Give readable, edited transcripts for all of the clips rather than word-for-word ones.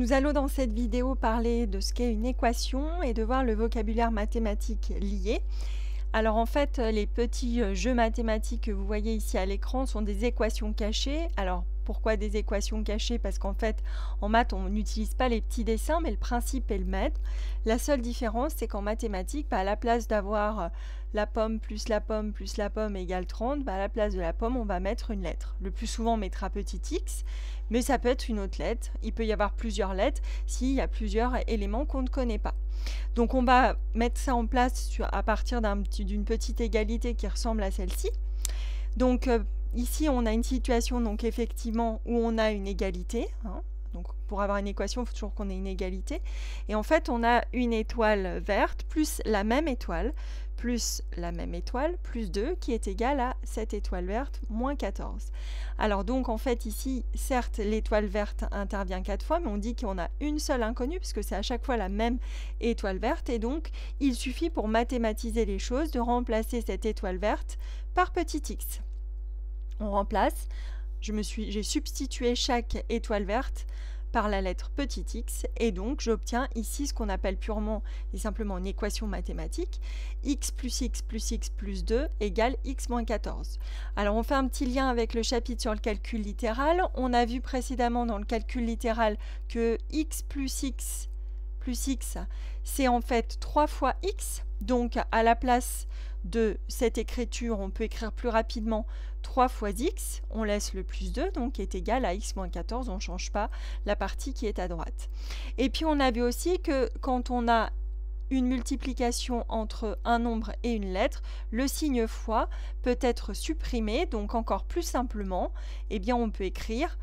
Nous allons dans cette vidéo parler de ce qu'est une équation et de voir le vocabulaire mathématique lié. Alors en fait, les petits jeux mathématiques que vous voyez ici à l'écran sont des équations cachées. Alors pourquoi des équations cachées? Parce qu'en fait, en maths, on n'utilise pas les petits dessins, mais le principe est le même. La seule différence, c'est qu'en mathématiques, à la place d'avoir la pomme plus la pomme plus la pomme égale 30, à la place de la pomme, on va mettre une lettre. Le plus souvent, on mettra petit x, mais ça peut être une autre lettre. Il peut y avoir plusieurs lettres s'il y a plusieurs éléments qu'on ne connaît pas. Donc on va mettre ça en place à partir d'une petite égalité qui ressemble à celle-ci. Donc ici on a une situation donc effectivement où on a une égalité. Donc pour avoir une équation, il faut toujours qu'on ait une égalité. Et en fait on a une étoile verte plus la même étoile plus 2 qui est égale à cette étoile verte moins 14. Alors donc en fait ici, certes l'étoile verte intervient 4 fois, mais on dit qu'on a une seule inconnue puisque c'est à chaque fois la même étoile verte et donc il suffit pour mathématiser les choses de remplacer cette étoile verte par petit x. On remplace, j'ai substitué chaque étoile verte par la lettre petit x et donc j'obtiens ici ce qu'on appelle purement et simplement une équation mathématique, x plus x plus x plus 2 égale x moins 14. Alors on fait un petit lien avec le chapitre sur le calcul littéral. On a vu précédemment dans le calcul littéral que x plus x c'est en fait 3 fois x, donc à la place de cette écriture on peut écrire plus rapidement 3 fois x, on laisse le plus 2, donc qui est égal à x moins 14, on ne change pas la partie qui est à droite. Et puis on a vu aussi que quand on a une multiplication entre un nombre et une lettre, le signe fois peut être supprimé, donc encore plus simplement, eh bien on peut écrire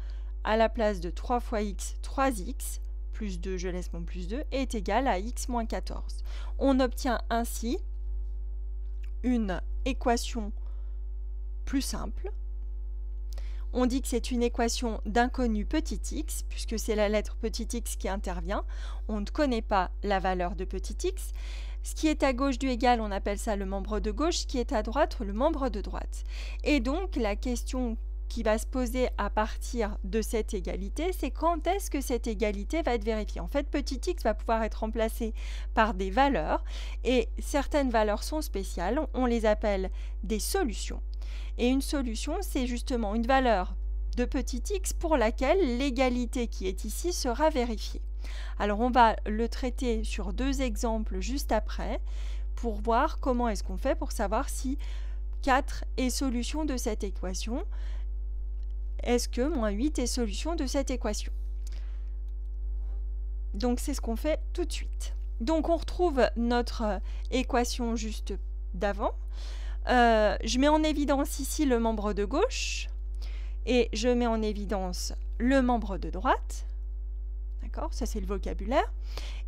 à la place de 3 fois x, 3x, plus 2, je laisse mon plus 2, est égal à x moins 14. On obtient ainsi une équation plus simple. On dit que c'est une équation d'inconnu petit x, puisque c'est la lettre petit x qui intervient. On ne connaît pas la valeur de petit x. Ce qui est à gauche du égal, on appelle ça le membre de gauche. Ce qui est à droite, le membre de droite. Et donc, la question qui va se poser à partir de cette égalité, c'est quand est-ce que cette égalité va être vérifiée. En fait, petit x va pouvoir être remplacé par des valeurs, et certaines valeurs sont spéciales, on les appelle des solutions. Et une solution, c'est justement une valeur de petit x pour laquelle l'égalité qui est ici sera vérifiée. Alors on va le traiter sur deux exemples juste après, pour voir comment est-ce qu'on fait pour savoir si 4 est solution de cette équation. Est-ce que moins 8 est solution de cette équation? Donc c'est ce qu'on fait tout de suite. Donc on retrouve notre équation juste d'avant. Je mets en évidence ici le membre de gauche et je mets en évidence le membre de droite. D'accord? Ça c'est le vocabulaire.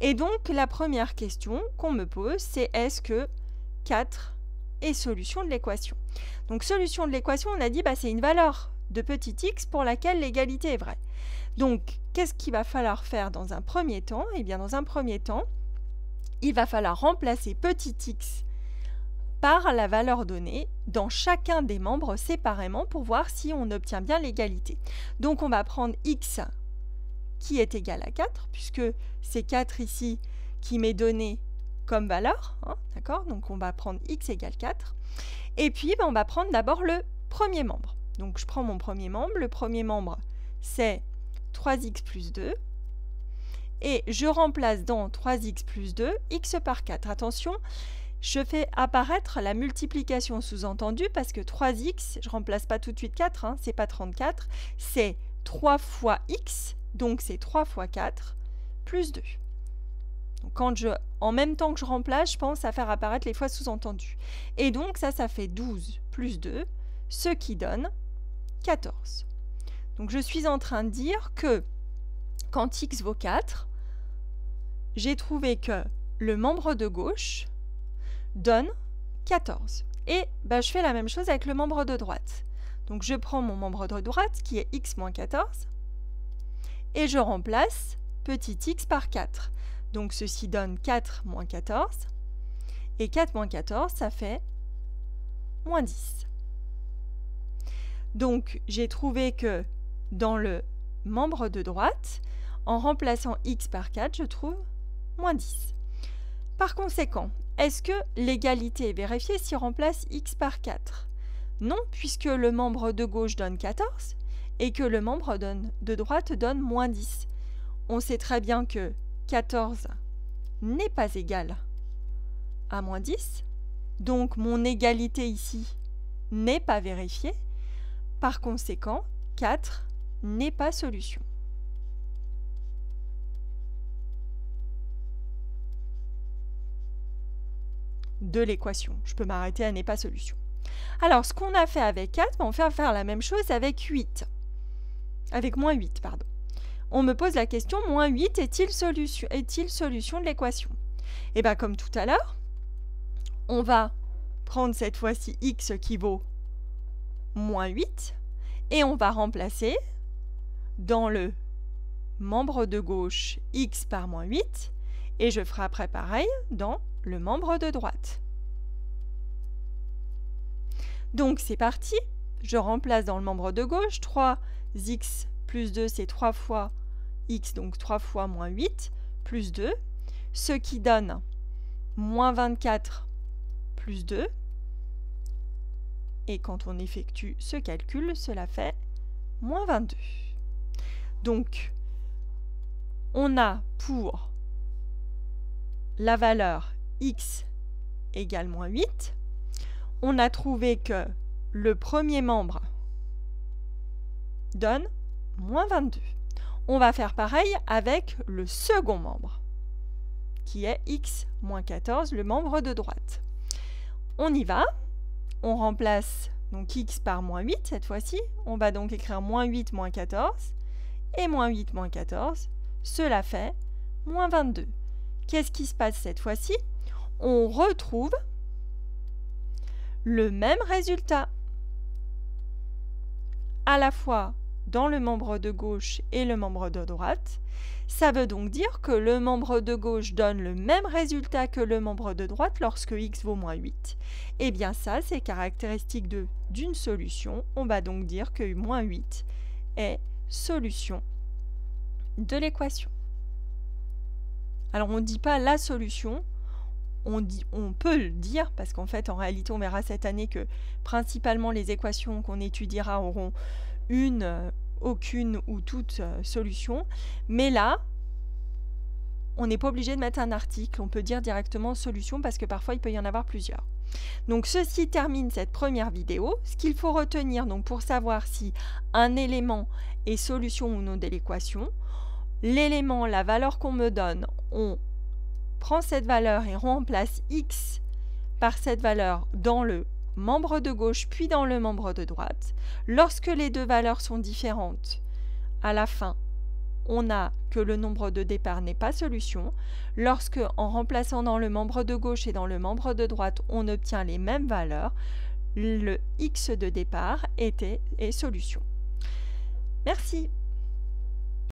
Et donc la première question qu'on me pose, c'est est-ce que 4 est solution de l'équation? Donc solution de l'équation, on a dit c'est une valeur de petit x pour laquelle l'égalité est vraie. Donc, qu'est-ce qu'il va falloir faire dans un premier temps? Eh bien, dans un premier temps, il va falloir remplacer petit x par la valeur donnée dans chacun des membres séparément pour voir si on obtient bien l'égalité. Donc, on va prendre x qui est égal à 4, puisque c'est 4 ici qui m'est donné comme valeur. D'accord? Donc, on va prendre x égale 4. Et puis, on va prendre d'abord le premier membre. Donc, je prends mon premier membre. Le premier membre, c'est 3x plus 2. Et je remplace dans 3x plus 2, x par 4. Attention, je fais apparaître la multiplication sous-entendue parce que 3x, je ne remplace pas tout de suite 4, c'est pas 34, c'est 3 fois x, donc c'est 3 fois 4 plus 2. Donc en même temps que je remplace, je pense à faire apparaître les fois sous-entendues. Et donc ça fait 12 plus 2, ce qui donne 14. Donc je suis en train de dire que quand x vaut 4, j'ai trouvé que le membre de gauche donne 14. Et je fais la même chose avec le membre de droite. Donc je prends mon membre de droite qui est x moins 14 et je remplace petit x par 4. Donc ceci donne 4 moins 14 et 4 moins 14 ça fait moins 10. Donc j'ai trouvé que dans le membre de droite, En remplaçant x par 4, je trouve moins 10. Par conséquent, est-ce que l'égalité est vérifiée si on remplace x par 4? Non, puisque le membre de gauche donne 14 et que le membre de droite donne moins 10. On sait très bien que 14 n'est pas égal à moins 10, donc mon égalité ici n'est pas vérifiée. Par conséquent, 4 n'est pas solution. De l'équation. Je peux m'arrêter à n'est pas solution. Alors, ce qu'on a fait avec 4, on va faire la même chose avec 8. Avec moins 8, pardon. On me pose la question, moins 8 est-il solution de l'équation? Et bien, comme tout à l'heure, on va prendre cette fois-ci x qui vaut moins 8 et on va remplacer dans le membre de gauche x par moins 8 et je ferai après pareil dans le membre de droite. Donc c'est parti, je remplace dans le membre de gauche 3x plus 2, c'est 3 fois x, donc 3 fois moins 8, plus 2, ce qui donne moins 24 plus 2. Et quand on effectue ce calcul, cela fait moins 22. Donc, on a pour la valeur x égale moins 8, on a trouvé que le premier membre donne moins 22. On va faire pareil avec le second membre, qui est x moins 14, le membre de droite. On y va, on remplace donc x par moins 8 cette fois-ci, on va donc écrire moins 8 moins 14, et moins 8 moins 14, cela fait moins 22. Qu'est-ce qui se passe cette fois-ci? On retrouve le même résultat, à la fois dans le membre de gauche et le membre de droite. Ça veut donc dire que le membre de gauche donne le même résultat que le membre de droite lorsque x vaut moins 8. Et bien ça, c'est caractéristique d'une solution. On va donc dire que moins 8 est solution de l'équation. Alors on ne dit pas la solution, on peut le dire, parce qu'en fait, en réalité, on verra cette année que principalement les équations qu'on étudiera auront aucune ou toute solution. Mais là, on n'est pas obligé de mettre un article, on peut dire directement solution parce que parfois il peut y en avoir plusieurs. Donc ceci termine cette première vidéo. Ce qu'il faut retenir donc pour savoir si un élément est solution ou non de l'équation, l'élément, la valeur qu'on me donne, on prend cette valeur et remplace x par cette valeur dans le membre de gauche puis dans le membre de droite. Lorsque les deux valeurs sont différentes, à la fin, on a que le nombre de départ n'est pas solution. Lorsque, en remplaçant dans le membre de gauche et dans le membre de droite, on obtient les mêmes valeurs, le x de départ est solution. Merci.